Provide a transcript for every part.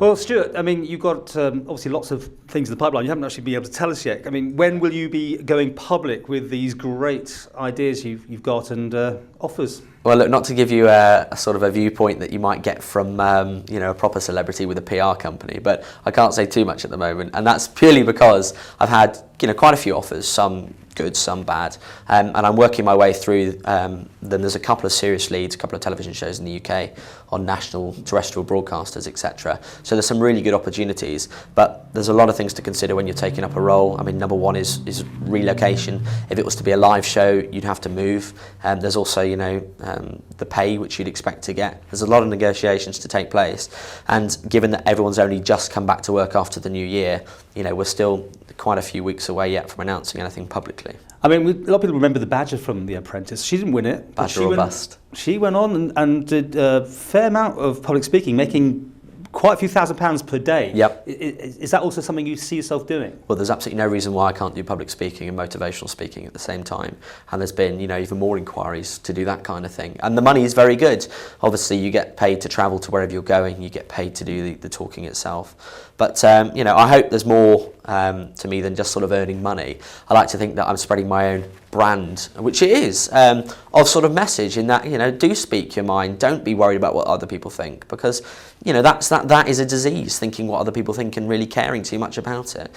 Well, Stuart, I mean, you've got obviously lots of things in the pipeline. You haven't actually been able to tell us yet. I mean, when will you be going public with these great ideas you've got and offers? Well, look, not to give you a sort of a viewpoint that you might get from a proper celebrity with a PR company, but I can't say too much at the moment, and that's purely because I've had quite a few offers, some good, some bad, and I'm working my way through them. There's a couple of serious leads, a couple of television shows in the UK on national terrestrial broadcasters, etc. So there's some really good opportunities, but there's a lot of things to consider when you're taking up a role. I mean, number one is relocation. If it was to be a live show, you'd have to move. There's also, the pay which you'd expect to get. There's a lot of negotiations to take place, and given that everyone's only just come back to work after the new year, we're still quite a few weeks away yet from announcing anything publicly. I mean, a lot of people remember the Badger from The Apprentice. She didn't win it. Badger or bust. She went on and did a fair amount of public speaking, making quite a few £1,000s per day. Yep. Is that also something you see yourself doing? Well, there's absolutely no reason why I can't do public speaking and motivational speaking at the same time. And there's been, even more inquiries to do that kind of thing. And the money is very good. Obviously, you get paid to travel to wherever you're going. You get paid to do the talking itself. But, I hope there's more to me than just sort of earning money. I like to think that I'm spreading my own brand, which it is, of sort of message in that, do speak your mind. Don't be worried about what other people think, because, that is a disease, thinking what other people think and really caring too much about it.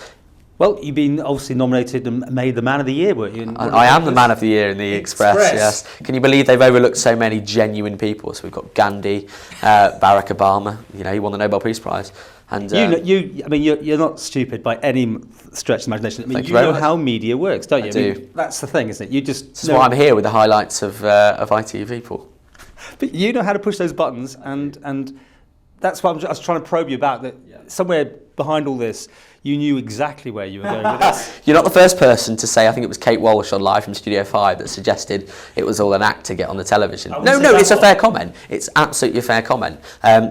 Well, you've been obviously nominated and made the Man of the Year, weren't you? I am the Man of the Year in the Express, yes. Can you believe they've overlooked so many genuine people? So we've got Gandhi, Barack Obama, he won the Nobel Peace Prize. And you're not stupid by any stretch of the imagination. I mean, you know how media works, don't you? I do. That's the thing, isn't it? This is why I'm here with the highlights of ITV, Paul. But you know how to push those buttons, and that's what I was trying to probe you about. That somewhere behind all this, you knew exactly where you were going with this. You're not the first person to say, I think it was Kate Walsh on Live from Studio 5 that suggested it was all an act to get on the television. No, it's a fair comment. It's absolutely a fair comment,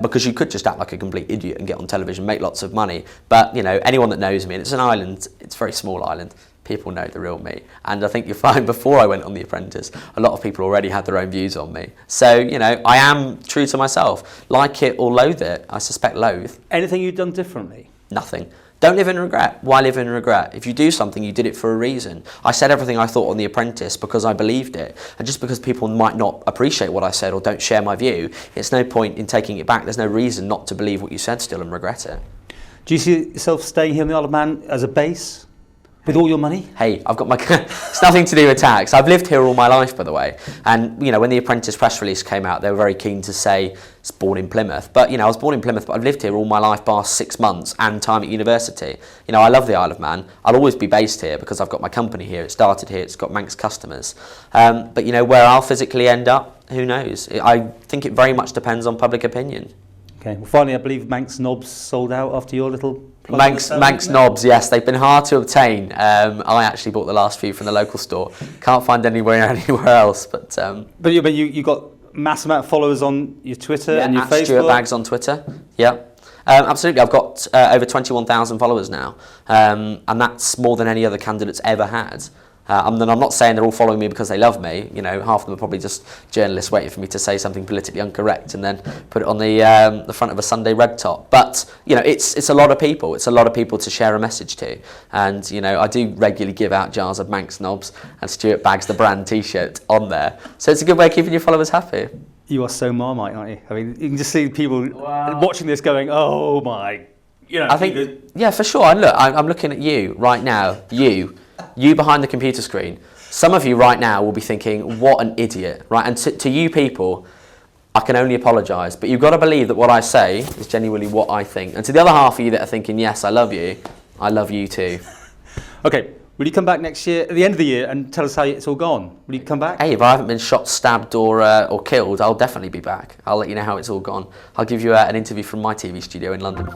because you could just act like a complete idiot and get on television, make lots of money. But, anyone that knows me, and it's an island, it's a very small island, people know the real me. And I think you'll find before I went on The Apprentice, a lot of people already had their own views on me. So, I am true to myself. Like it or loathe it, I suspect loathe. Anything you've done differently? Nothing. Don't live in regret. Why live in regret? If you do something, you did it for a reason. I said everything I thought on The Apprentice because I believed it. And just because people might not appreciate what I said or don't share my view, it's no point in taking it back. There's no reason not to believe what you said still and regret it. Do you see yourself staying here in the Isle of Man as a base? With all your money? Hey, I've got my... It's nothing to do with tax. I've lived here all my life, by the way. And, when the Apprentice press release came out, they were very keen to say it's born in Plymouth. But, I was born in Plymouth, but I've lived here all my life, bar 6 months and time at university. I love the Isle of Man. I'll always be based here because I've got my company here. It started here. It's got Manx customers. But, where I'll physically end up, who knows? I think it very much depends on public opinion. Okay. Well, finally, I believe Manx Knobs sold out after your little... Manx knobs, yes, they've been hard to obtain. I actually bought the last few from the local store. Can't find anywhere else, but you got mass amount of followers on your Twitter and your Facebook. Stuart Baggs on Twitter. Yeah, absolutely. I've got over 21,000 followers now, and that's more than any other candidate's ever had. I'm not saying they're all following me because they love me. Half of them are probably just journalists waiting for me to say something politically incorrect and then put it on the front of a Sunday red top. But it's a lot of people. It's a lot of people to share a message to. And I do regularly give out jars of Manx Knobs and Stuart Baggs the brand T-shirt on there. So it's a good way of keeping your followers happy. You are so Marmite, aren't you? I mean, you can just see people watching this going, "Oh my!" I think, yeah, for sure. And look, I'm looking at you right now. You behind the computer screen. Some of you right now will be thinking, what an idiot, right? And to you people, I can only apologise, but you've got to believe that what I say is genuinely what I think. And to the other half of you that are thinking, yes, I love you too. Okay, will you come back next year, at the end of the year, and tell us how it's all gone? Will you come back? Hey, if I haven't been shot, stabbed or killed, I'll definitely be back. I'll let you know how it's all gone. I'll give you an interview from my TV studio in London.